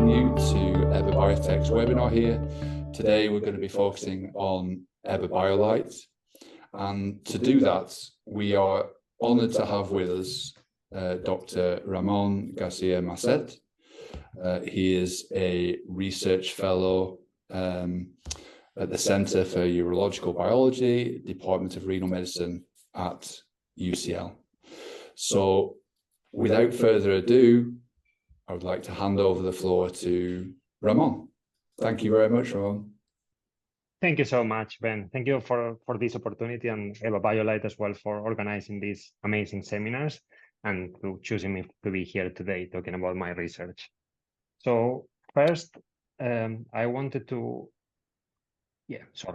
welcome you to Ebba Biotech's webinar here. Today we're going to be focusing on EbbaBiolight, and to do that we are honoured to have with us Dr. Ramon Maset. He is a research fellow at the Centre for Urological Biology, Department of Renal Medicine at UCL. So without further ado, I would like to hand over the floor to Ramon. Thank you very much, Ramon. Thank you so much, Ben. Thank you for this opportunity, and EbbaBiolight as well for organizing these amazing seminars and to choosing me to be here today talking about my research. So first, I wanted to,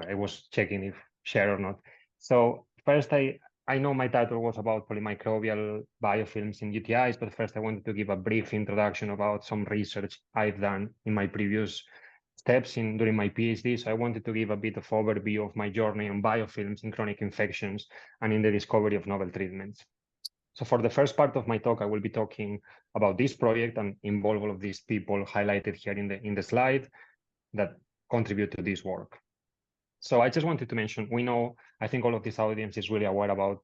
I was checking if share or not. So first, I know my title was about polymicrobial biofilms in UTIs, but first I wanted to give a brief introduction about some research I've done in my previous steps during my PhD. So I wanted to give a bit of overview of my journey on biofilms in chronic infections and in the discovery of novel treatments. So for the first part of my talk, I will be talking about this project and involve all of these people highlighted here in the slide that contribute to this work. So I just wanted to mention, I think all of this audience is really aware about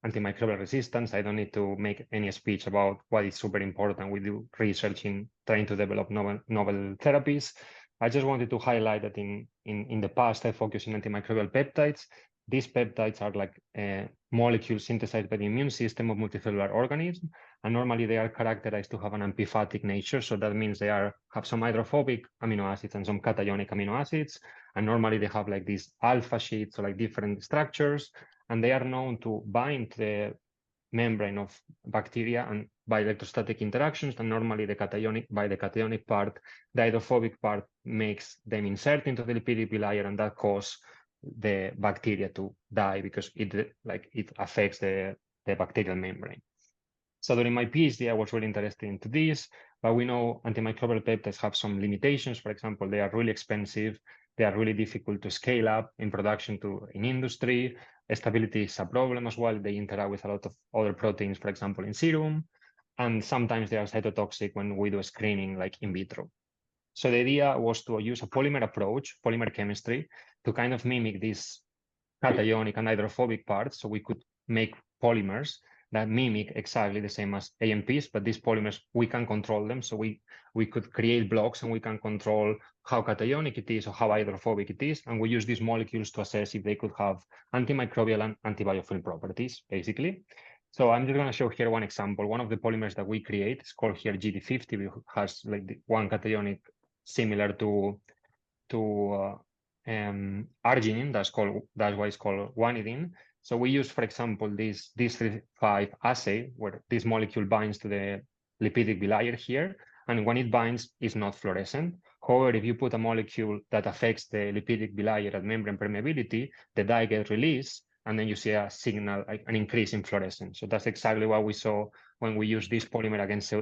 antimicrobial resistance. I don't need to make any speech about why it's super important. We do research in trying to develop novel therapies. I just wanted to highlight that in the past, I focused on antimicrobial peptides. These peptides are like molecules synthesized by the immune system of multicellular organisms, and normally they are characterized to have an amphipathic nature. So that means they have some hydrophobic amino acids and some cationic amino acids, and normally they have like these alpha sheets, so like different structures, and they are known to bind the membrane of bacteria and by electrostatic interactions, and normally by the cationic part, the hydrophobic part makes them insert into the lipidic bilayer, and that causes the bacteria to die because it affects the bacterial membrane. So during my PhD, I was really interested into this, but we know antimicrobial peptides have some limitations. For example, they are really expensive. They are really difficult to scale up in production in industry. Stability is a problem as well. They interact with a lot of other proteins, for example, in serum. And sometimes they are cytotoxic when we do screening like in vitro. So the idea was to use a polymer approach, polymer chemistry, to kind of mimic these cationic and hydrophobic parts. So we could make polymers that mimic exactly the same as AMPs, but these polymers, we can control them. So we could create blocks and we can control how cationic it is or how hydrophobic it is. And we use these molecules to assess if they could have antimicrobial and anti-biofilm properties, basically. So I'm just going to show here one example. One of the polymers that we create is called here GD50, which has like one cationic similar to arginine. That's why it's called guanidine. So we use, for example, this D35 assay where this molecule binds to the lipidic bilayer here, and when it binds, it's not fluorescent. However, if you put a molecule that affects the lipidic bilayer at membrane permeability, the dye gets released, and then you see a signal, an increase in fluorescence. So that's exactly what we saw when we used this polymer against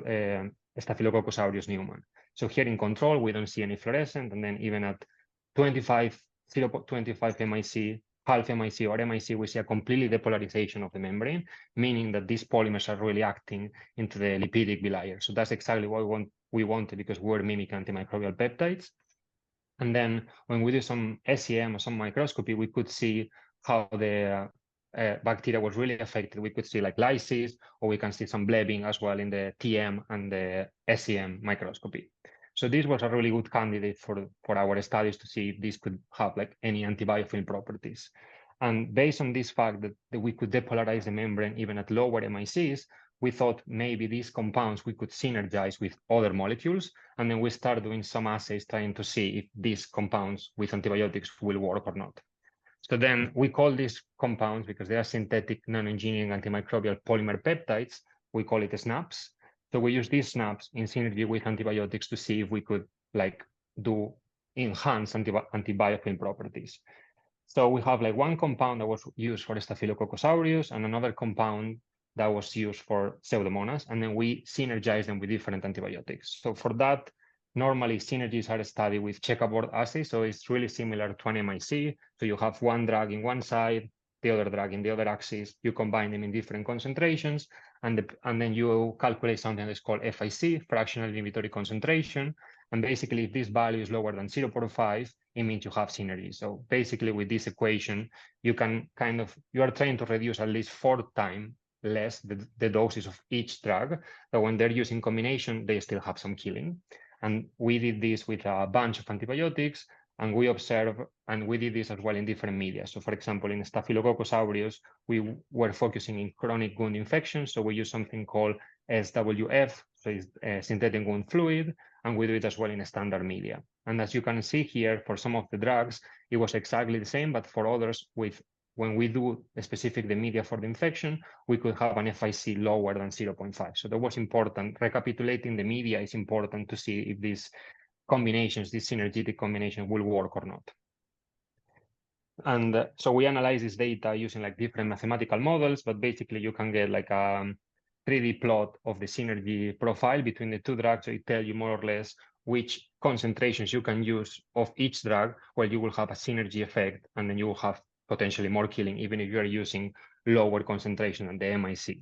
Staphylococcus aureus pneumon. So here in control, we don't see any fluorescent, and then even at 0.25 MIC, half MIC or MIC, we see a completely depolarization of the membrane, meaning that these polymers are really acting into the lipidic bilayer. So that's exactly what we wanted because we're mimicking antimicrobial peptides. And then when we do some SEM or some microscopy, we could see how the bacteria was really affected. We could see like lysis, or we can see some blebbing as well in the TM and the SEM microscopy. So this was a really good candidate for our studies to see if this could have like any anti-biofilm properties. And based on this fact that we could depolarize the membrane even at lower MICs, we thought maybe these compounds we could synergize with other molecules. And then we started doing some assays trying to see if these compounds with antibiotics will work or not. So then we call these compounds, because they are synthetic non-engineering antimicrobial polymer peptides, we call it SNAPs. So we use these SNAPs in synergy with antibiotics to see if we could like do enhance anti-biofilm properties. So we have like one compound that was used for Staphylococcus aureus and another compound that was used for Pseudomonas, and then we synergize them with different antibiotics. So for that, normally synergies are studied with checkerboard assays, so it's really similar to an MIC. So you have one drug in one side, the other drug in the other axis, you combine them in different concentrations, and then you calculate something that's called FIC, fractional inhibitory concentration. And basically, if this value is lower than 0.5, it means you have synergy. So basically, with this equation, you can you are trying to reduce at least 4 times less the doses of each drug, but when they're using combination, they still have some killing. And we did this with a bunch of antibiotics, and we observe, and we did this as well in different media. So for example, in Staphylococcus aureus, we were focusing in chronic wound infections. So we use something called SWF, so it's synthetic wound fluid, and we do it as well in a standard media. And as you can see here, for some of the drugs, it was exactly the same, but for others, when we do the media for the infection, we could have an FIC lower than 0.5. So that was important. Recapitulating the media is important to see if these combinations, this synergetic combination will work or not. And so we analyze this data using like different mathematical models, but basically you can get like a 3D plot of the synergy profile between the two drugs. So it tells you more or less which concentrations you can use of each drug where you will have a synergy effect, and then you will have potentially more killing, even if you are using lower concentration than the MIC.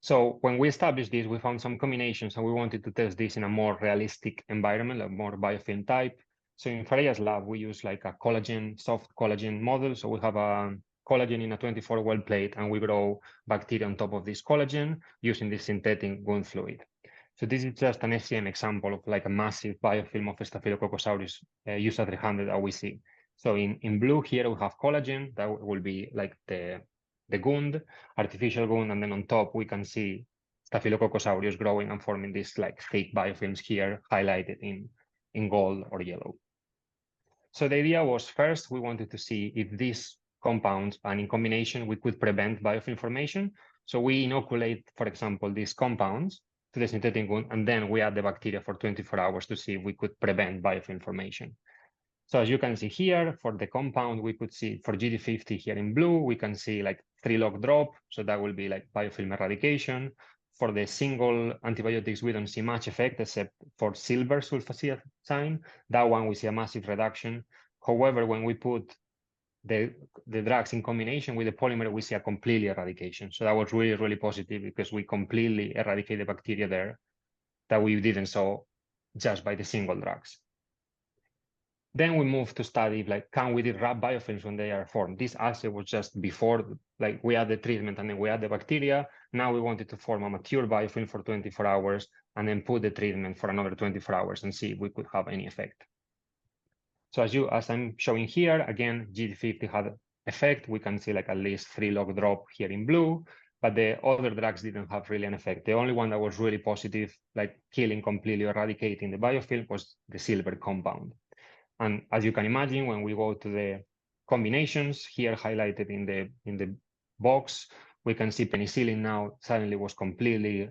So when we established this, we found some combinations, and we wanted to test this in a more realistic environment, a more biofilm type. So in Freya's lab, we use like a collagen, soft collagen model. So we have a collagen in a 24-well plate, and we grow bacteria on top of this collagen using this synthetic wound fluid. So this is just an SCM example of like a massive biofilm of Staphylococcus aureus USA 300 that we see. So in blue here, we have collagen that will be like the gund, artificial gund, and then on top we can see Staphylococcus aureus growing and forming these like thick biofilms here highlighted in gold or yellow. So the idea was, first, we wanted to see if these compounds and in combination we could prevent biofilm formation. So we inoculate, for example, these compounds to the synthetic gund, and then we add the bacteria for 24 hours to see if we could prevent biofilm formation. So as you can see here, for the compound, we could see for GD50 here in blue, we can see like 3-log drop. So that will be like biofilm eradication. For the single antibiotics, we don't see much effect except for silver sulfacetamide. That one, we see a massive reduction. However, when we put the drugs in combination with the polymer, we see a complete eradication. So that was really, really positive because we completely eradicate the bacteria there that we didn't saw just by the single drugs. Then we moved to study, like, can we disrupt biofilms when they are formed? This assay was just before, like, we had the treatment and then we had the bacteria. Now we wanted to form a mature biofilm for 24 hours and then put the treatment for another 24 hours and see if we could have any effect. So as I'm showing here, again, GD50 had effect. We can see like at least 3-log drop here in blue, but the other drugs didn't have really an effect. The only one that was really positive, like killing completely, eradicating the biofilm, was the silver compound. And as you can imagine, when we go to the combinations here highlighted in the box, we can see penicillin now suddenly was completely,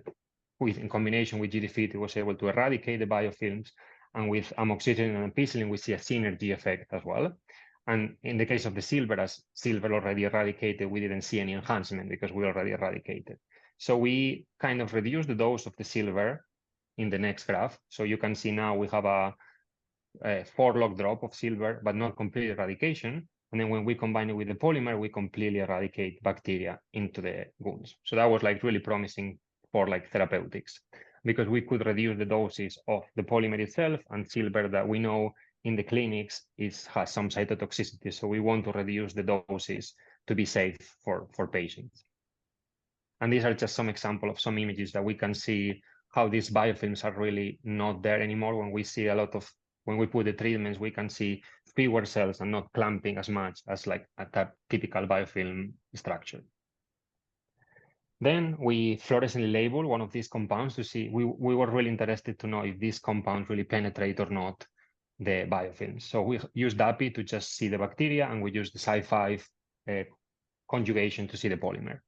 in combination with GD50, was able to eradicate the biofilms. And with amoxicillin and ampicillin, we see a synergy effect as well. And in the case of the silver, as silver already eradicated, we didn't see any enhancement because we already eradicated. So we kind of reduced the dose of the silver in the next graph. So you can see now we have a 4-log drop of silver, but not complete eradication. And then when we combine it with the polymer, we completely eradicate bacteria into the wounds. So that was like really promising for like therapeutics, because we could reduce the doses of the polymer itself, and silver that we know in the clinics has some cytotoxicity. So we want to reduce the doses to be safe for patients. And these are just some examples of some images that we can see how these biofilms are really not there anymore. When we see when we put the treatments, we can see fewer cells and not clumping as much as like a typical biofilm structure. Then we fluorescently label one of these compounds to see, we were really interested to know if these compounds really penetrate or not the biofilms. So we use DAPI to just see the bacteria, and we use the Cy5 conjugation to see the polymer.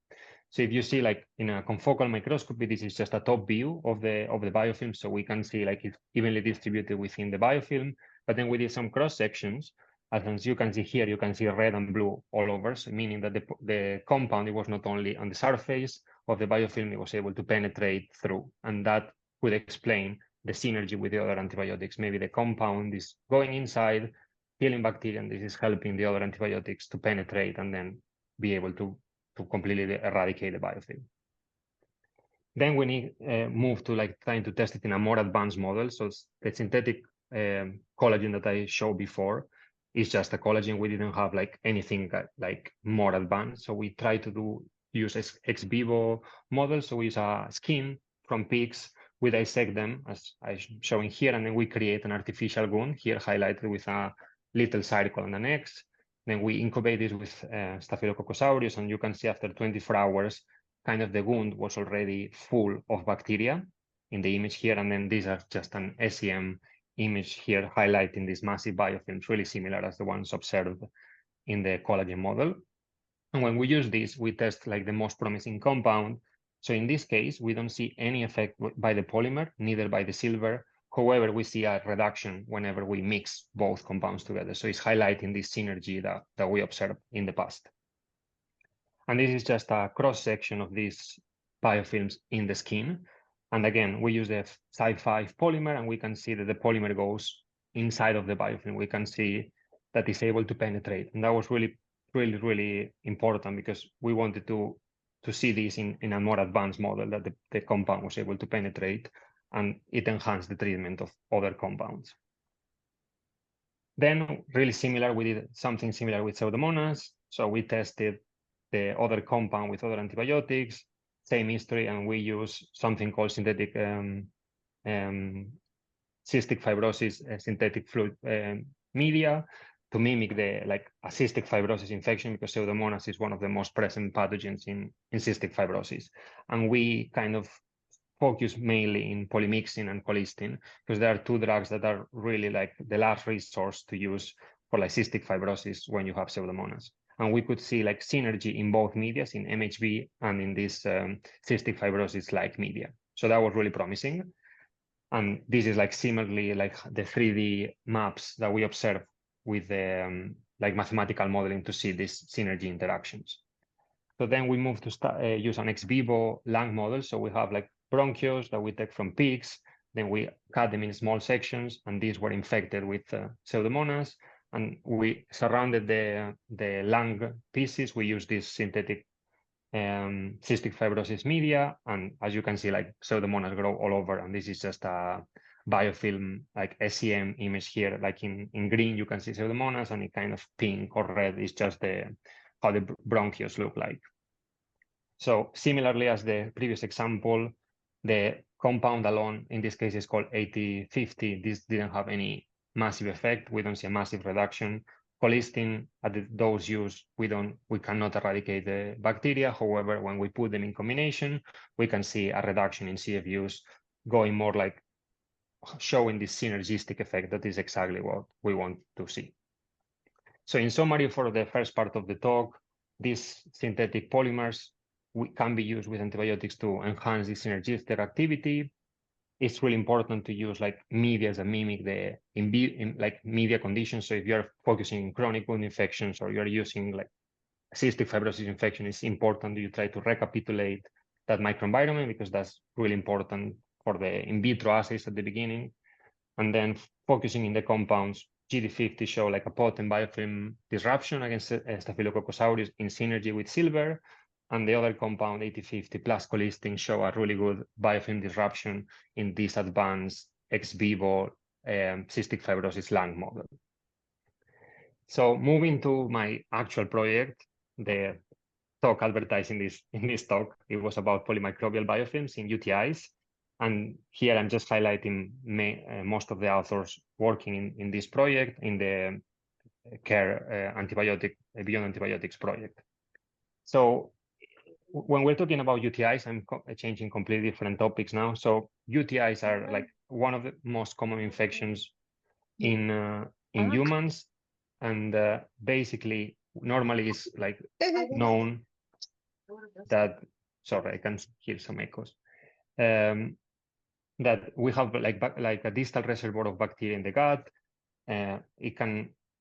So if you see like in a confocal microscopy, this is just a top view of the biofilm. So we can see like it's evenly distributed within the biofilm, but then we did some cross sections. As you can see here, you can see red and blue all over, so meaning that the compound, it was not only on the surface of the biofilm, it was able to penetrate through. And that would explain the synergy with the other antibiotics. Maybe the compound is going inside, killing bacteria, and this is helping the other antibiotics to penetrate and then be able to completely eradicate the biofilm. Then we need move to like trying to test it in a more advanced model. So the synthetic collagen that I showed before is just a collagen. We didn't have like anything like more advanced. So we try to use ex vivo models. So we use a skin from pigs. We dissect them as I'm showing here, and then we create an artificial wound here highlighted with a little circle on the next. Then we incubate this with Staphylococcus aureus, and you can see after 24 hours, kind of the wound was already full of bacteria in the image here. And then these are just an SEM image here highlighting these massive biofilms, really similar as the ones observed in the collagen model. And when we use this, we test like the most promising compound. So in this case, we don't see any effect by the polymer, neither by the silver. However, we see a reduction whenever we mix both compounds together. So it's highlighting this synergy that we observed in the past. And this is just a cross-section of these biofilms in the skin. And again, we use the Cy5 polymer, and we can see that the polymer goes inside of the biofilm. We can see that it's able to penetrate. And that was really important because we wanted to see this in a more advanced model, that the compound was able to penetrate, and it enhanced the treatment of other compounds. Then really similar, we did something similar with Pseudomonas. So we tested the other compound with other antibiotics, same history, and we use something called synthetic cystic fibrosis synthetic fluid media to mimic the a cystic fibrosis infection, because Pseudomonas is one of the most present pathogens in cystic fibrosis. And we kind of focus mainly in polymyxin and colistin, because there are two drugs that are really like the last resource to use for like cystic fibrosis when you have Pseudomonas. And we could see like synergy in both medias, in MHB and in this cystic fibrosis-like media. So that was really promising. And this is like similarly like the 3D maps that we observe with the like mathematical modeling to see these synergy interactions. So then we move to use an ex vivo lung model. So we have like bronchioles that we take from pigs, then we cut them in small sections, and these were infected with Pseudomonas. And we surrounded the lung pieces. We use this synthetic cystic fibrosis media. And as you can see, like Pseudomonas grow all over. And this is just a biofilm, like SEM image here. Like in green, you can see Pseudomonas, and in kind of pink or red is just how the bronchioles look like. So similarly as the previous example, the compound alone, in this case, is called 8050. This didn't have any massive effect. We don't see a massive reduction. Colistin, at the dose used, we cannot eradicate the bacteria. However, when we put them in combination, we can see a reduction in CFUs, going more like showing this synergistic effect that is exactly what we want to see. So in summary, for the first part of the talk, these synthetic polymers can be used with antibiotics to enhance the synergistic activity. It's really important to use like media that mimic the like media conditions. So if you're focusing on chronic wound infections, or you're using like cystic fibrosis infection, it's important that you try to recapitulate that microenvironment, because that's really important for the in vitro assays at the beginning. And then focusing in the compounds, GD50 show like a potent biofilm disruption against Staphylococcus aureus in synergy with silver. And the other compound, 8050 plus colistin, show a really good biofilm disruption in this advanced ex vivo cystic fibrosis lung model. So moving to my actual project, the talk advertising in this talk, it was about polymicrobial biofilms in UTIs. And here I'm just highlighting most of the authors working in this project, in the CARE beyond antibiotics project. So when we're talking about UTIs, I'm changing completely different topics now. So UTIs are like one of the most common infections in humans, and basically normally is like known that, sorry, I can hear some echoes, that we have like a distal reservoir of bacteria in the gut.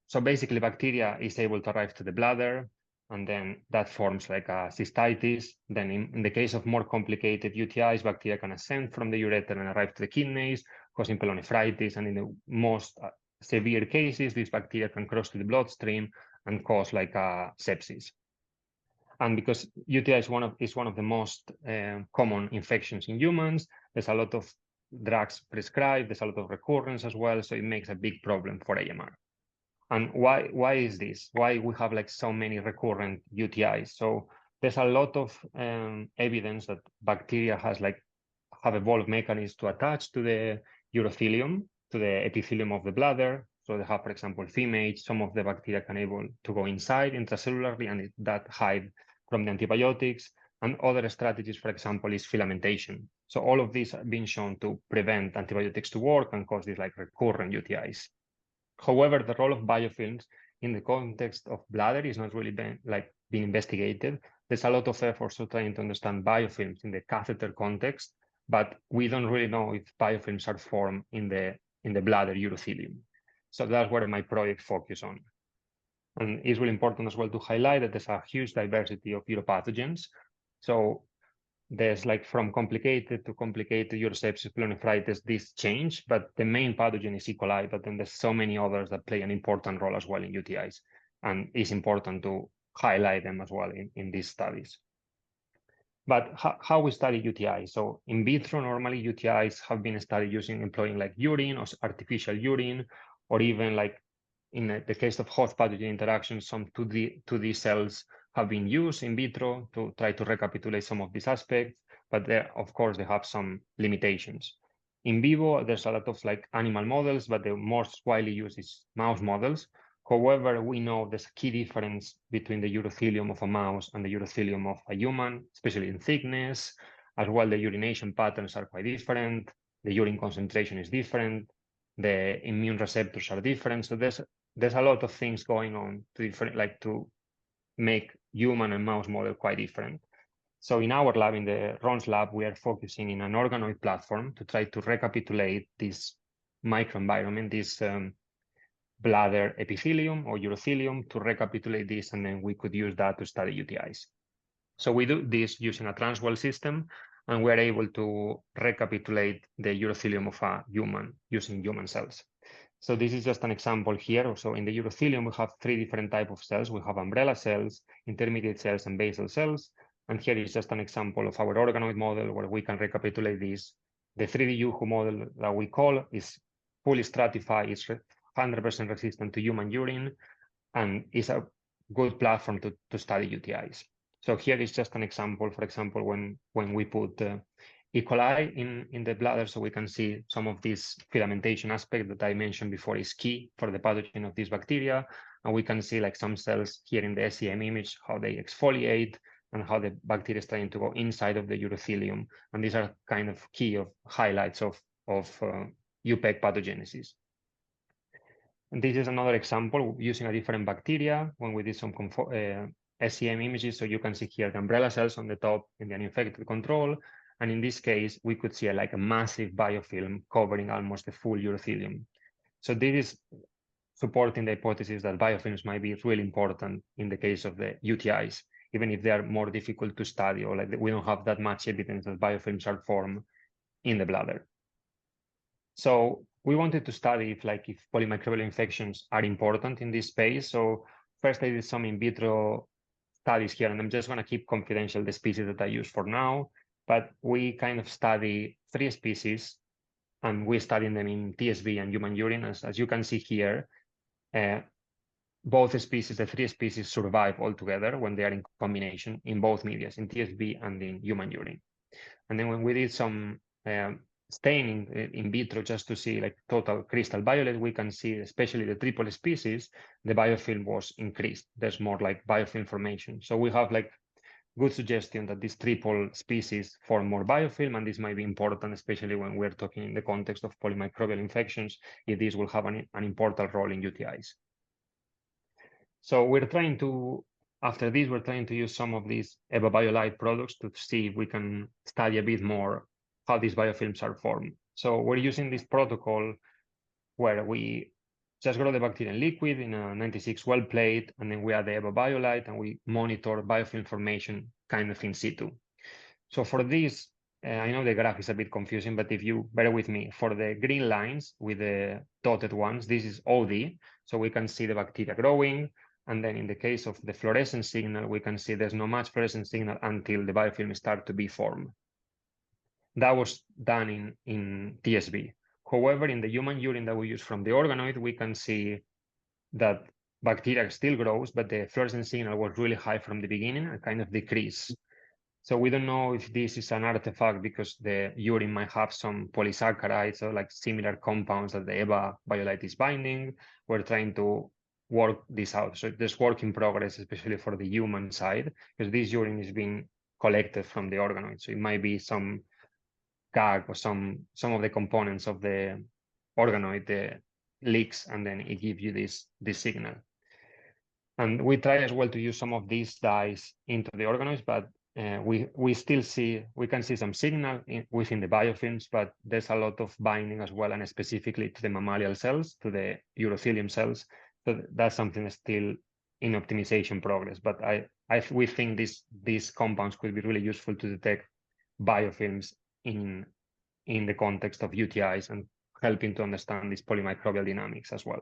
So basically bacteria is able to arrive to the bladder, and then that forms like a cystitis. Then in the case of more complicated UTIs, bacteria can ascend from the ureter and arrive to the kidneys, causing pyelonephritis. And in the most severe cases, these bacteria can cross to the bloodstream and cause like sepsis. And because UTI is one of the most common infections in humans, there's a lot of drugs prescribed, there's a lot of recurrence as well, so it makes a big problem for AMR. And why is this? Why we have like so many recurrent UTIs? So there's a lot of evidence that bacteria have evolved mechanisms to attach to the urothelium, to the epithelium of the bladder. So they have, for example, FIMH. Some of the bacteria can able to go inside intracellularly, and that hide from the antibiotics. And other strategies, for example, is filamentation. So all of these have been shown to prevent antibiotics to work and cause these like recurrent UTIs. However, the role of biofilms in the context of bladder is not really being investigated. There's a lot of efforts to trying to understand biofilms in the catheter context, but we don't really know if biofilms are formed in the bladder urothelium. So that's where my project focuses on. And it's really important as well to highlight that there's a huge diversity of uropathogens. So there's like from complicated to complicated urosepsis, pyelonephritis, this change, but the main pathogen is E. coli, but then there's so many others that play an important role as well in UTIs. And it's important to highlight them as well in these studies. But how we study UTIs? So in vitro, normally UTIs have been studied employing like urine or artificial urine, or even like in the case of host pathogen interactions, some 2D cells have been used in vitro to try to recapitulate some of these aspects, but of course, they have some limitations. In vivo, there's a lot of like animal models, but the most widely used is mouse models. However, we know there's a key difference between the urothelium of a mouse and the urothelium of a human, especially in thickness. As well, the urination patterns are quite different. The urine concentration is different. The immune receptors are different. So there's a lot of things going on to make human and mouse model quite different. So in our lab, in the Ron's lab, we are focusing in an organoid platform to try to recapitulate this microenvironment, this bladder epithelium or urothelium, to recapitulate this, and then we could use that to study UTIs. So we do this using a transwell system, and we're able to recapitulate the urothelium of a human using human cells. So this is just an example here. So in the urothelium, we have 3 different types of cells. We have umbrella cells, intermediate cells, and basal cells. And here is just an example of our organoid model where we can recapitulate this. The 3D UHU model that we call is fully stratified, it's 100% resistant to human urine, and is a good platform to study UTIs. So here is just an example, for example, when we put E. coli in the bladder, so we can see some of this filamentation aspect that I mentioned before is key for the pathogen of this bacteria. And we can see like some cells here in the SEM image, how they exfoliate and how the bacteria is trying to go inside of the urothelium. And these are kind of key highlights of UPEC pathogenesis. And this is another example using a different bacteria when we did some SEM images. So you can see here the umbrella cells on the top in the uninfected control. And in this case, we could see like a massive biofilm covering almost the full urothelium. So this is supporting the hypothesis that biofilms might be really important in the case of the UTIs, even if they are more difficult to study, or like we don't have that much evidence that biofilms are formed in the bladder. So we wanted to study if polymicrobial infections are important in this space. So first I did some in vitro studies here, and I'm just going to keep confidential the species that I use for now, but we kind of study 3 species, and we're studying them in TSV and human urine. As you can see here, both species, the 3 species, survive altogether when they are in combination in both media, in TSV and in human urine. And then when we did some staining in vitro just to see like total crystal violet, we can see, especially the triple species, the biofilm was increased. There's more like biofilm formation. So we have like good suggestion that these triple species form more biofilm, and this might be important, especially when we're talking in the context of polymicrobial infections, if this will have an important role in UTIs. So we're trying to, after this, we're trying to use some of these EbbaBiolight products to see if we can study a bit more how these biofilms are formed. So we're using this protocol where we just grow the bacteria in liquid in a 96 well plate, and then we add the EbbaBiolight and we monitor biofilm formation kind of in situ. So for this, I know the graph is a bit confusing, but if you bear with me, for the green lines with the dotted ones, this is OD. So we can see the bacteria growing. And then in the case of the fluorescent signal, we can see there's not much fluorescent signal until the biofilm start to be formed. That was done in TSV. However, in the human urine that we use from the organoid, we can see that bacteria still grows, but the fluorescent signal was really high from the beginning and kind of decreased. So we don't know if this is an artifact because the urine might have some polysaccharides or like similar compounds that the EbbaBiolight is binding. We're trying to work this out. So there's work in progress, especially for the human side, because this urine is being collected from the organoid. So it might be some gag or some of the components of the organoid, the leaks, and then it gives you this signal. And we try as well to use some of these dyes into the organoids, but we can see some signal within the biofilms, but there's a lot of binding as well, and specifically to the mammalian cells, to the urothelium cells. So that's something that's still in optimization progress. But we think these compounds could be really useful to detect biofilms in the context of UTIs and helping to understand these polymicrobial dynamics as well.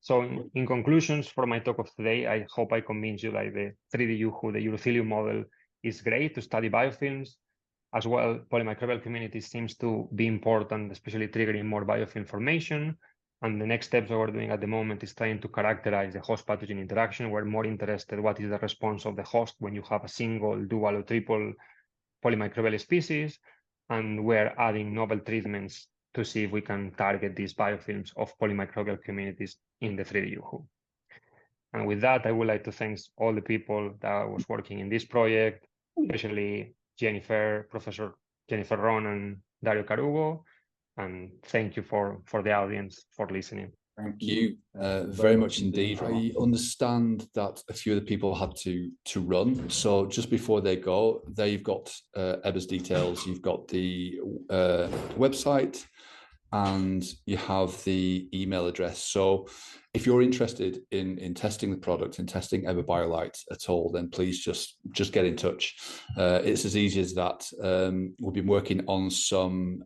So in conclusions for my talk of today, I hope I convince you that the 3D UHU, the urothelium model, is great to study biofilms. As well, polymicrobial community seems to be important, especially triggering more biofilm formation. And the next steps that we're doing at the moment is trying to characterize the host pathogen interaction. We're more interested what is the response of the host when you have a single, dual, or triple polymicrobial species. And we're adding novel treatments to see if we can target these biofilms of polymicrobial communities in the 3D UHU. And with that, I would like to thank all the people that was working in this project, especially Jennifer, Professor Jennifer Ron and Dario Carugo. And thank you for the audience for listening. Thank you very much indeed. I understand that a few of the people had to run. So just before they go, there you've got Ebba's details. You've got the website and you have the email address. So if you're interested in testing the product and testing EbbaBiolight at all, then please just get in touch. It's as easy as that. We've been working on some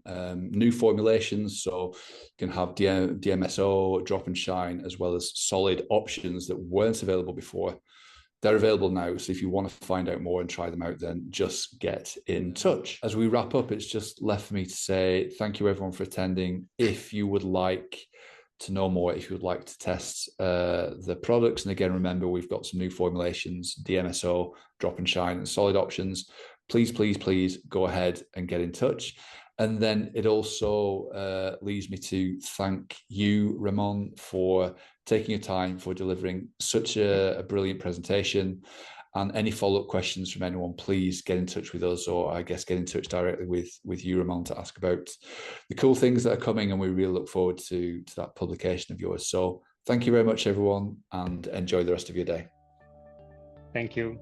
new formulations, so you can have DMSO, drop and shine, as well as solid options that weren't available before. They're available now, so if you want to find out more and try them out, then just get in touch. As we wrap up, it's just left for me to say thank you everyone for attending. If you would like to know more, if you would like to test the products, and again, remember, we've got some new formulations, DMSO, drop and shine, and solid options, please go ahead and get in touch. And then it also leaves me to thank you, Ramon, for taking your time, for delivering such a brilliant presentation. And any follow-up questions from anyone, please get in touch with us, or I guess get in touch directly with you, Ramon, to ask about the cool things that are coming. And we really look forward to that publication of yours. So thank you very much, everyone, and enjoy the rest of your day. Thank you.